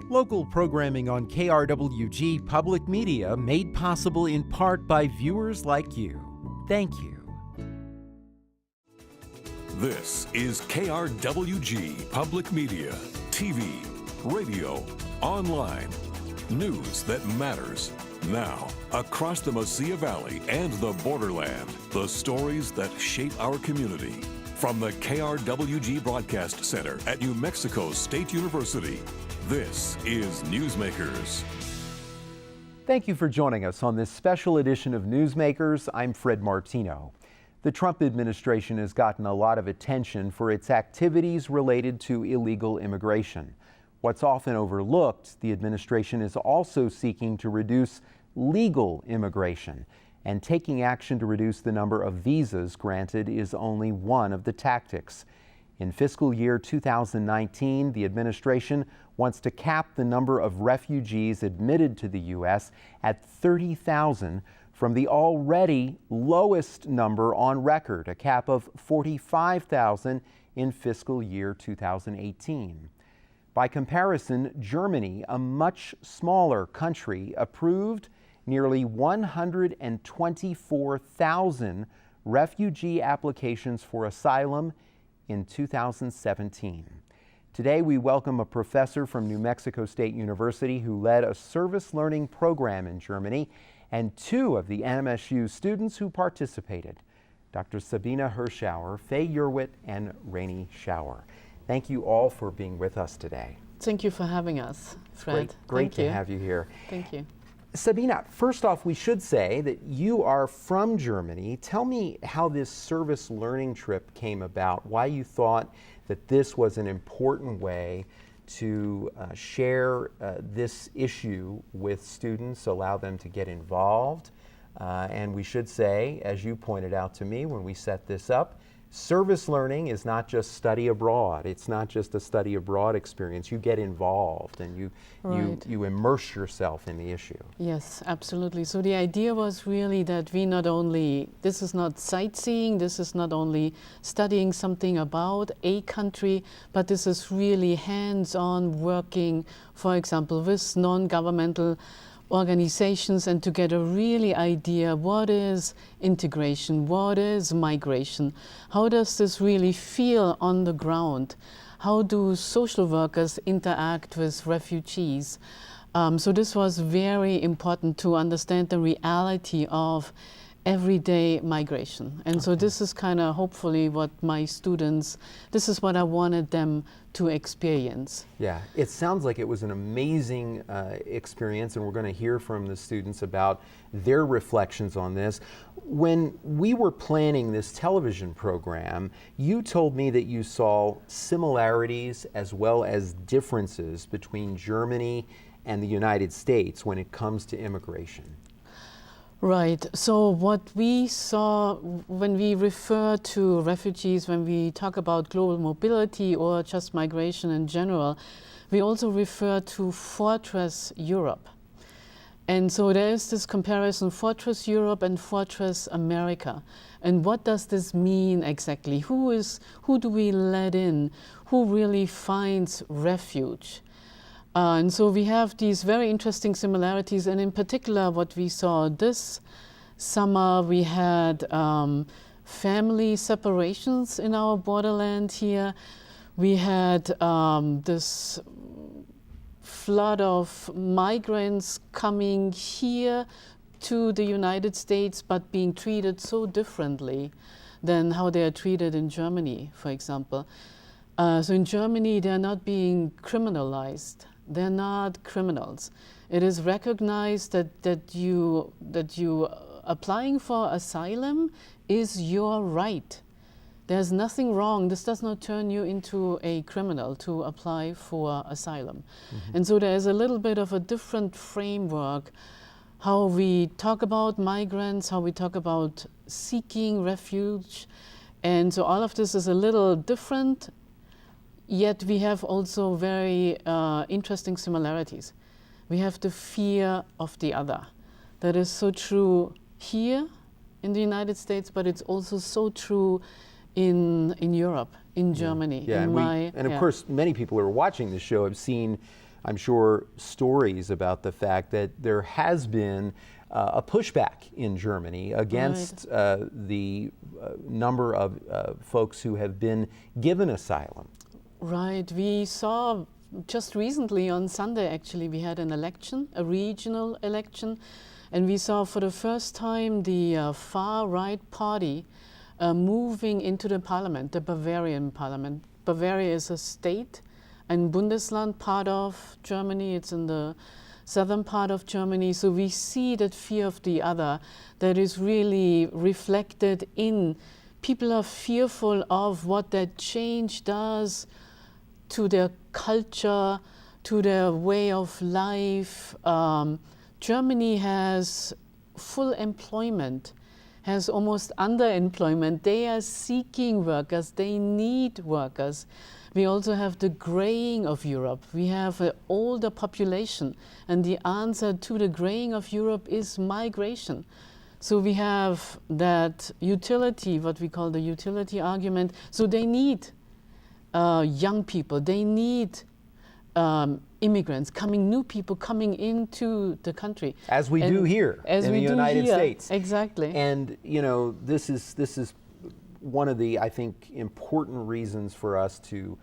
Local programming on KRWG Public Media made possible in part by viewers like you. Thank you. This is KRWG Public Media, TV, radio, online. News that matters. Now, across the Mesilla Valley and the borderland, the stories that shape our community. From the KRWG Broadcast Center at New Mexico State University, this is Newsmakers. Thank you for joining us on this special edition of Newsmakers. I'm Fred Martino. The Trump administration has gotten a lot of attention for its activities related to illegal immigration. What's often overlooked, the administration is also seeking to reduce legal immigration, and taking action to reduce the number of visas granted is only one of the tactics. In fiscal year 2019, the administration wants to cap the number of refugees admitted to the U.S. at 30,000 from the already lowest number on record, a cap of 45,000 in fiscal year 2018. By comparison, Germany, a much smaller country, approved nearly 124,000 refugee applications for asylum in 2017. Today, we welcome a professor from New Mexico State University who led a service learning program in Germany and two of the NMSU students who participated, Dr. Sabine Hirschaur, Faye Yerwit, and Rainey Schauer. Thank you all for being with us today. Thank you for having us, Fred. Great to have you here. Thank you. Sabine, first off, we should say that you are from Germany. Tell me how this service learning trip came about, why you thought that this was an important way to share this issue with students, allow them to get involved. And we should say, as you pointed out to me when we set this up, service learning is not just study abroad. It's not just a study abroad experience. You get involved and you immerse yourself in the issue. Yes, absolutely. So the idea was really that this is not sightseeing, this is not only studying something about a country, but this is really hands-on working, for example, with non-governmental organizations, and to get a really idea what is integration, what is migration, how does this really feel on the ground, how do social workers interact with refugees. So this was very important to understand the reality of everyday migration. And so this is kind of hopefully what my students, this is what I wanted them to experience. Yeah, it sounds like it was an amazing experience, and we're going to hear from the students about their reflections on this. When we were planning this television program, you told me that you saw similarities as well as differences between Germany and the United States when it comes to immigration. Right. So what we saw when we refer to refugees, when we talk about global mobility or just migration in general, we also refer to Fortress Europe. And so there is this comparison, Fortress Europe and Fortress America. And what does this mean exactly? Who do we let in? Who really finds refuge? And so we have these very interesting similarities, and in particular what we saw this summer, we had family separations in our borderland here. We had this flood of migrants coming here to the United States, but being treated so differently than how they are treated in Germany, for example. So in Germany, they're not being criminalized. They're not criminals. It is recognized that you applying for asylum is your right. There's nothing wrong. This does not turn you into a criminal to apply for asylum. Mm-hmm. And so there is a little bit of a different framework, how we talk about migrants, how we talk about seeking refuge. And so all of this is a little different. Yet we have also very interesting similarities. We have the fear of the other. That is so true here in the United States, but it's also so true in Europe, in Germany. Yeah, of course, many people who are watching this show have seen I'm sure, stories about the fact that there has been a pushback in Germany against the number of folks who have been given asylum. Right. We saw just recently on Sunday, actually, we had an election, a regional election, and we saw for the first time the far-right party moving into the parliament, the Bavarian parliament. Bavaria is a state and Bundesland, part of Germany. It's in the southern part of Germany. So we see that fear of the other that is really reflected in people are fearful of what that change does to their culture, to their way of life. Germany has full employment, has almost underemployment. They are seeking workers, they need workers. We also have the graying of Europe. We have an older population, and the answer to the graying of Europe is migration. So we have that utility, what we call the utility argument. So they need young people, they need immigrants, new people coming into the country. As we do here in the United States. Exactly. And this is one of the, I think, important reasons for us to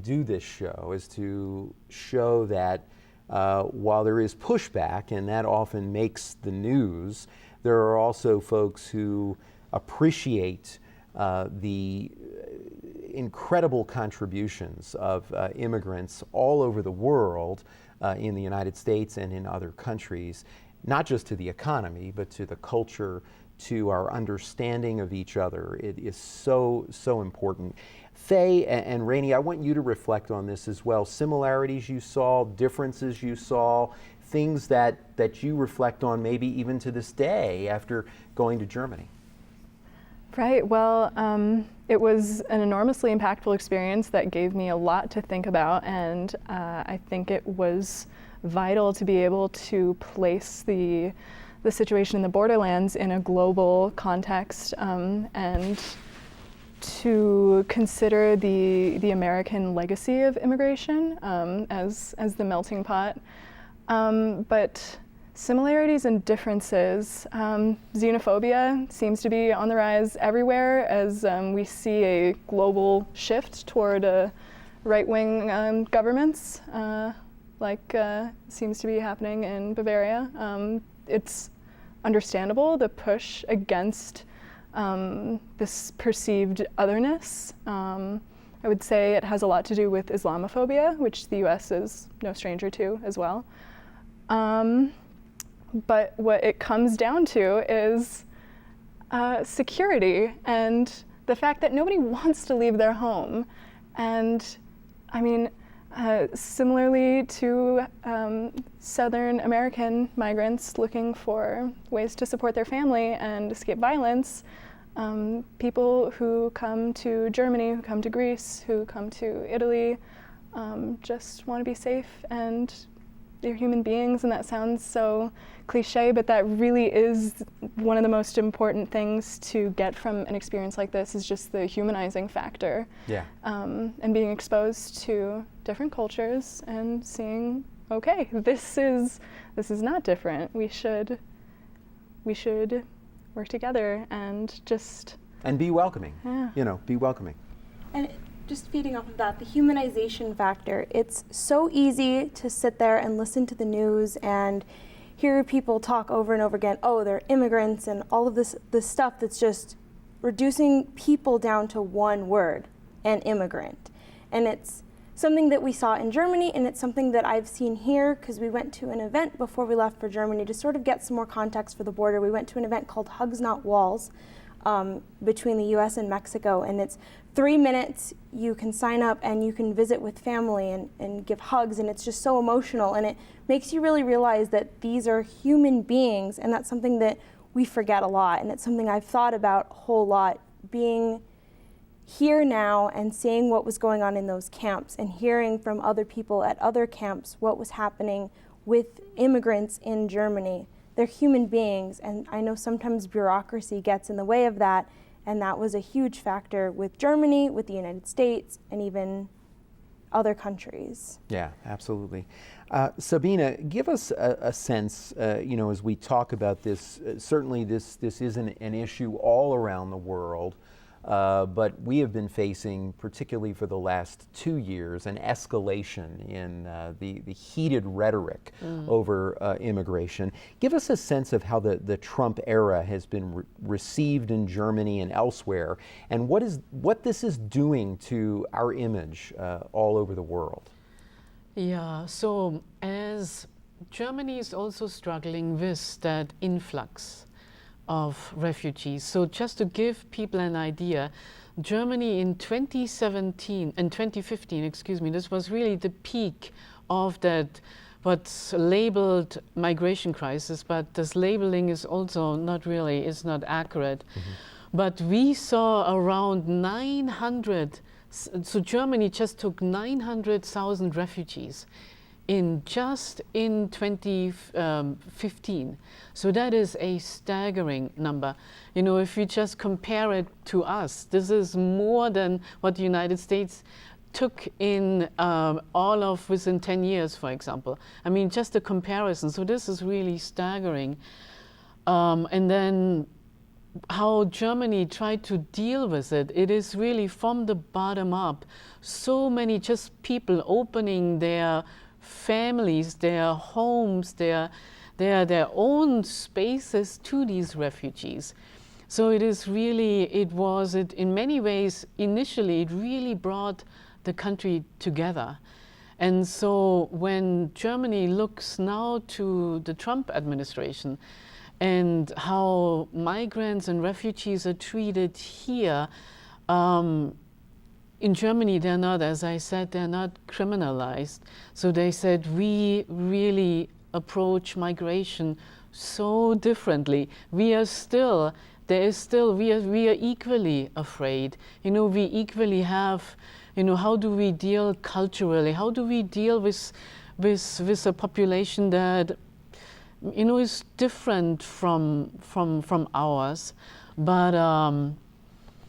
do this show, is to show that while there is pushback, and that often makes the news, there are also folks who appreciate the incredible contributions of immigrants all over the world, in the United States and in other countries, not just to the economy, but to the culture, to our understanding of each other. It is so important. Faye and Rainey, I want you to reflect on this as well. Similarities you saw, differences you saw, things that you reflect on maybe even to this day after going to Germany. Right, well, it was an enormously impactful experience that gave me a lot to think about, and I think it was vital to be able to place the situation in the borderlands in a global context, and to consider the American legacy of immigration as the melting pot. But similarities and differences. Xenophobia seems to be on the rise everywhere as we see a global shift toward right-wing governments, like seems to be happening in Bavaria. It's understandable, the push against this perceived otherness. I would say it has a lot to do with Islamophobia, which the US is no stranger to as well. But what it comes down to is security and the fact that nobody wants to leave their home. And I mean, similarly to Southern American migrants looking for ways to support their family and escape violence, people who come to Germany, who come to Greece, who come to Italy, just want to be safe, and they're human beings. And that sounds so cliche, but that really is one of the most important things to get from an experience like this, is just the humanizing factor. Yeah. And being exposed to different cultures and seeing, okay, this is not different. We should work together and just be welcoming. Yeah. Be welcoming. And just feeding off of that, the humanization factor. It's so easy to sit there and listen to the news and hear people talk over and over again, oh, they're immigrants and all of this stuff that's just reducing people down to one word, an immigrant. And it's something that we saw in Germany, and it's something that I've seen here because we went to an event before we left for Germany to sort of get some more context for the border. We went to an event called Hugs Not Walls between the US and Mexico, and it's 3 minutes. You can sign up and you can visit with family and give hugs, and it's just so emotional, and it makes you really realize that these are human beings, and that's something that we forget a lot, and it's something I've thought about a whole lot, being here now and seeing what was going on in those camps and hearing from other people at other camps what was happening with immigrants in Germany. They're human beings, and I know sometimes bureaucracy gets in the way of that, and that was a huge factor with Germany, with the United States, and even other countries. Yeah, absolutely. Sabine, give us a sense, as we talk about this, certainly this isn't an issue all around the world, but we have been facing, particularly for the last 2 years, an escalation in the heated rhetoric over immigration. Give us a sense of how the Trump era has been received in Germany and elsewhere, and what this is doing to our image all over the world. Yeah, so as Germany is also struggling with that influx of refugees. So just to give people an idea, Germany in 2015, this was really the peak of that what's labeled migration crisis, but this labeling is also is not accurate. But we saw around 900, so Germany just took 900,000 refugees in 2015. So that is a staggering number. If you just compare it to us, this is more than what the United States took in within 10 years, for example. I mean, just a comparison. So this is really staggering. And then how Germany tried to deal with it, it is really from the bottom up. So many just people opening their families, their homes, their own spaces to these refugees. So it in many ways, initially, it really brought the country together. And so when Germany looks now to the Trump administration and how migrants and refugees are treated here, in Germany, they're not, as I said, they're not criminalized. So they said, we really approach migration so differently. We are equally afraid. We equally have, how do we deal culturally? How do we deal with a population that, is different from ours? But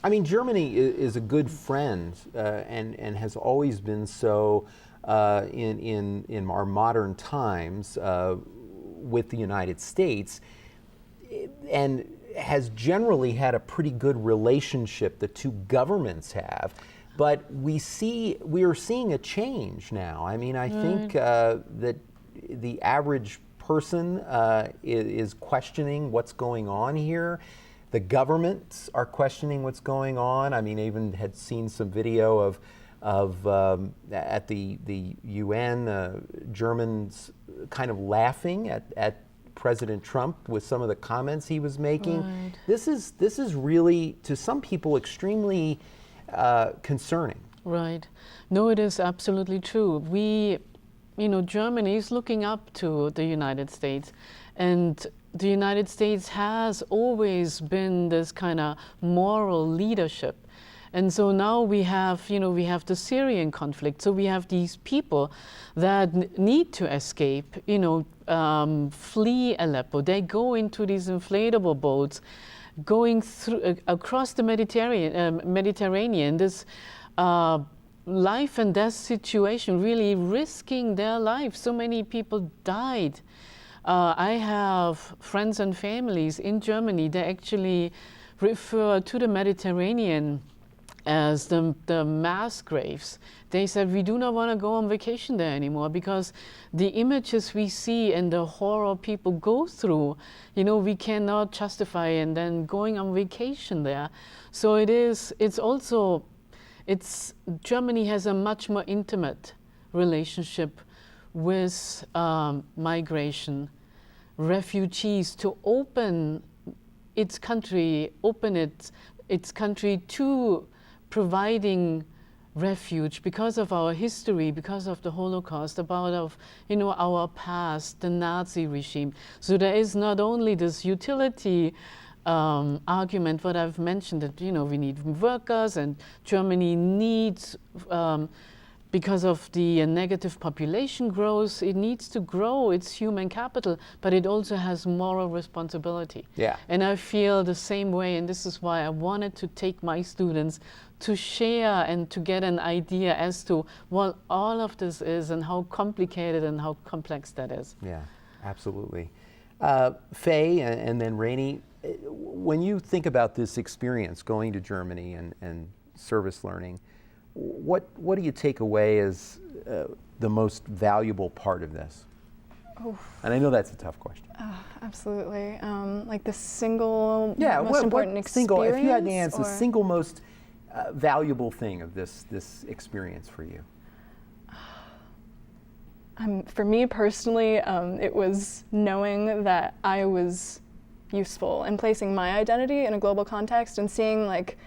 I mean, Germany is a good friend and has always been so in our modern times with the United States, and has generally had a pretty good relationship. The two governments have, but we are seeing a change now. I mean, I think that the average person is questioning what's going on here. The governments are questioning what's going on. I mean, I even had seen some video of at the UN, Germans kind of laughing at President Trump with some of the comments he was making. Right. This is really, to some people, extremely concerning. Right. No, it is absolutely true. Germany is looking up to the United States, and the United States has always been this kind of moral leadership. And so now we have the Syrian conflict. So we have these people that need to escape, flee Aleppo. They go into these inflatable boats, going through across the Mediterranean. This life and death situation, really risking their lives. So many people died. I have friends and families in Germany. They actually refer to the Mediterranean as the mass graves. They said, we do not want to go on vacation there anymore because the images we see and the horror people go through, we cannot justify and then going on vacation there. So Germany has a much more intimate relationship with migration, refugees, to open its country to providing refuge because of our history, because of the Holocaust, our past, the Nazi regime. So there is not only this utility argument, what I've mentioned, that we need workers and Germany needs because of the negative population growth, it needs to grow its human capital, but it also has moral responsibility. Yeah. And I feel the same way, and this is why I wanted to take my students to share and to get an idea as to what all of this is and how complicated and how complex that is. Yeah, absolutely. Faye and then Rainey, when you think about this experience going to Germany and service learning, what do you take away as the most valuable part of this? And I know that's a tough question. Absolutely. Like the single most what important experience? Single, if you had to answer, or? the single most valuable thing of this experience for you? For me personally, it was knowing that I was useful and placing my identity in a global context and seeing like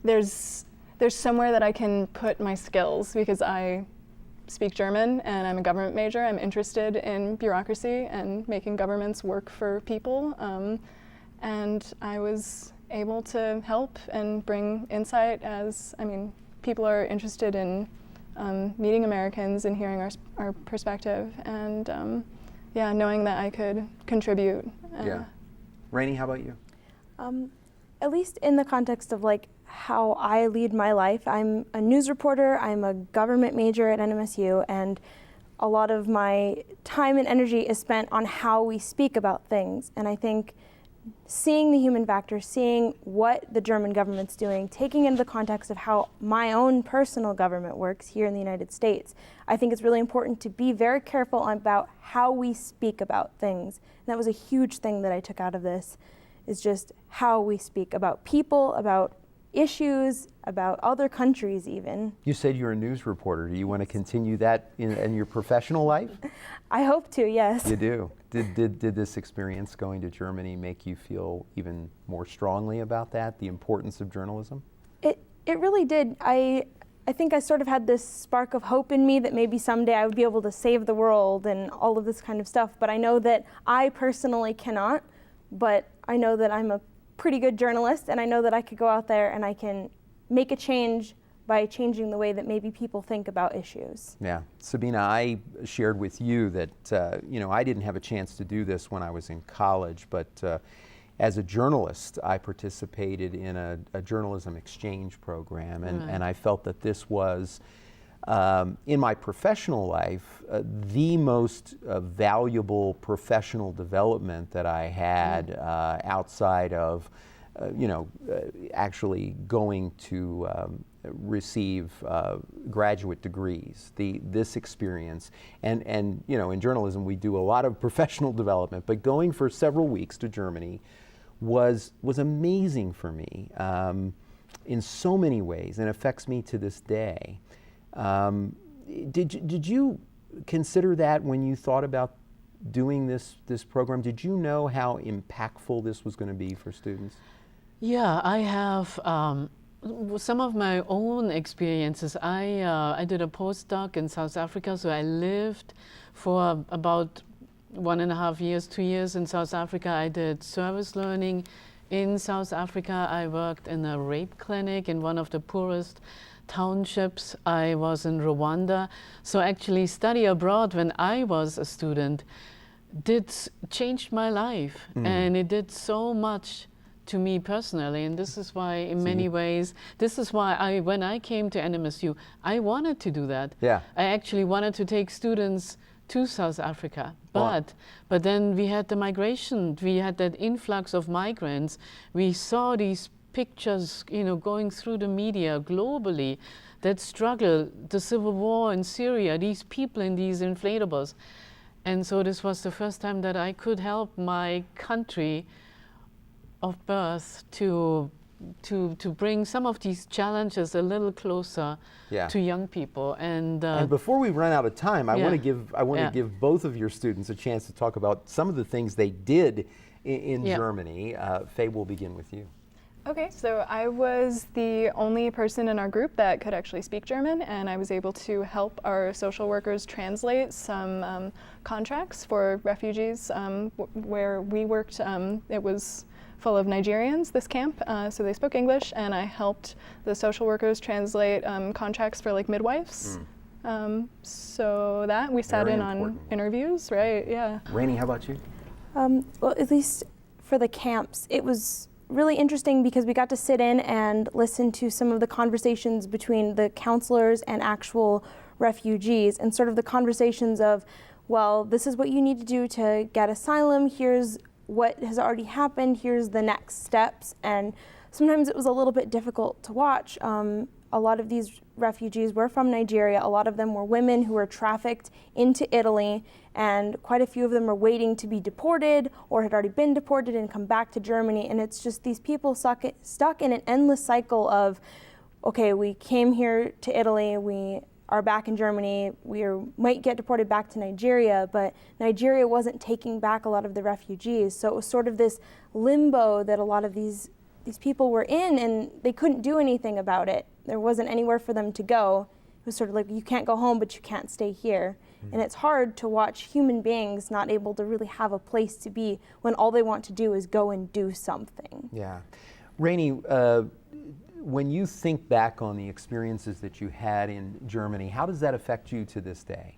there's somewhere that I can put my skills, because I speak German and I'm a government major. I'm interested in bureaucracy and making governments work for people. And I was able to help and bring insight as, people are interested in meeting Americans and hearing our perspective, and knowing that I could contribute. Rainey, how about you? At least in the context of like how I lead my life, I'm a news reporter, I'm a government major at NMSU, and a lot of my time and energy is spent on how we speak about things. And I think seeing the human factor, seeing what the German government's doing, taking into the context of how my own personal government works here in the United States, I think it's really important to be very careful about how we speak about things. And that was a huge thing that I took out of this, is just how we speak about people, about issues, about other countries even. You said you're a news reporter. Do you want to continue that in your professional life? I hope to, yes. You do. Did this experience going to Germany make you feel even more strongly about that, the importance of journalism? It really did. I think I sort of had this spark of hope in me that maybe someday I would be able to save the world and all of this kind of stuff. But I know that I personally cannot, but I know that I'm a pretty good journalist, and I know that I could go out there and I can make a change by changing the way that maybe people think about issues. Yeah. Sabina, I shared with you that, I didn't have a chance to do this when I was in college, but as a journalist, I participated in a journalism exchange program, and I felt that this was, in my professional life, the most valuable professional development that I had outside of, actually going to receive graduate degrees. This experience, and in journalism we do a lot of professional development, but going for several weeks to Germany was amazing for me in so many ways, and affects me to this day. Did you consider that when you thought about doing this program? Did you know how impactful this was going to be for students? Yeah, I have some of my own experiences. I did a postdoc in South Africa, so I lived for about 1.5 years, 2 years in South Africa. I did service learning in South Africa. I worked in a rape clinic in one of the poorest townships. I was in Rwanda. So actually study abroad when I was a student did change my life, and it did so much to me personally, and this is why in many ways, this is why when I came to NMSU, I wanted to do that. Yeah. I actually wanted to take students to South Africa, but then we had the migration, we had that influx of migrants. We saw these pictures, going through the media globally, that struggle, the civil war in Syria, these people in these inflatables. And so this was the first time that I could help my country of birth to bring some of these challenges a little closer to young people. And before we run out of time, I want to give both of your students a chance to talk about some of the things they did in Germany. Faye, we'll begin with you. Okay, so I was the only person in our group that could actually speak German, and I was able to help our social workers translate some contracts for refugees where we worked. It was full of Nigerians, this camp, so they spoke English, and I helped the social workers translate contracts for like midwives So that we sat Very in on important. interviews, right? Yeah. Rainey, how about you? Well, at least for the camps, it was really interesting because we got to sit in and listen to some of the conversations between the counselors and actual refugees, and sort of the conversations of, well, this is what you need to do to get asylum, here's what has already happened, here's the next steps. And sometimes it was a little bit difficult to watch. A lot of these refugees were from Nigeria. A lot of them were women who were trafficked into Italy, and quite a few of them were waiting to be deported or had already been deported and come back to Germany. And it's just these people stuck in an endless cycle of, okay, we came here to Italy, we are back in Germany, might get deported back to Nigeria, but Nigeria wasn't taking back a lot of the refugees. So it was sort of this limbo that a lot of these people were in, and they couldn't do anything about it. There wasn't anywhere for them to go. It was sort of like, you can't go home, but you can't stay here. Mm-hmm. And it's hard to watch human beings not able to really have a place to be when all they want to do is go and do something. Yeah. Rainey, when you think back on the experiences that you had in Germany, how does that affect you to this day?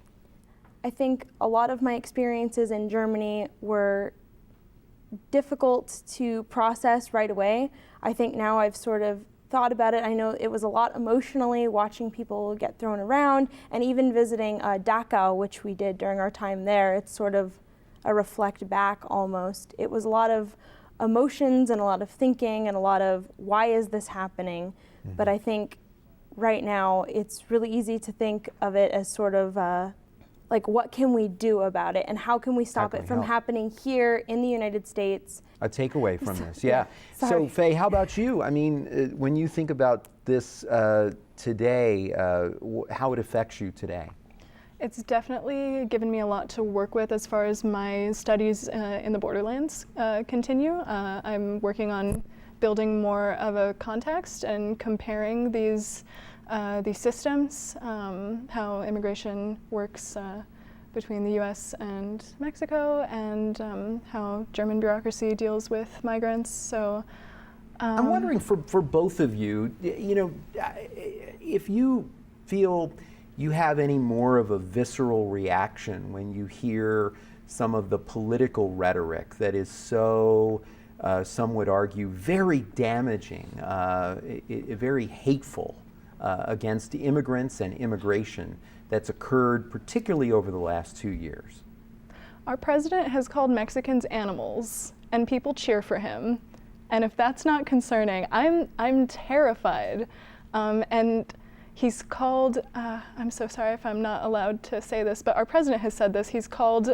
I think a lot of my experiences in Germany were difficult to process right away. I think now I've sort of thought about it. I know it was a lot emotionally, watching people get thrown around, and even visiting Dachau, which we did during our time there. It's sort of a reflect back almost. It was a lot of emotions and a lot of thinking and a lot of, why is this happening? Mm-hmm. But I think right now it's really easy to think of it as sort of like, what can we do about it, and how can we stop it from happening here in the United States? A takeaway from this, yeah. Sorry. So Faye, how about you? I mean, when you think about this today, how it affects you today? It's definitely given me a lot to work with as far as my studies in the borderlands continue. I'm working on building more of a context and comparing these systems, how immigration works between the US and Mexico, and how German bureaucracy deals with migrants. So I'm wondering for both of you, if you feel you have any more of a visceral reaction when you hear some of the political rhetoric that is so, some would argue, very damaging, very hateful against immigrants and immigration that's occurred particularly over the last 2 years. Our president has called Mexicans animals, and people cheer for him. And if that's not concerning, I'm terrified. And he's called, I'm so sorry if I'm not allowed to say this, but our president has said this, he's called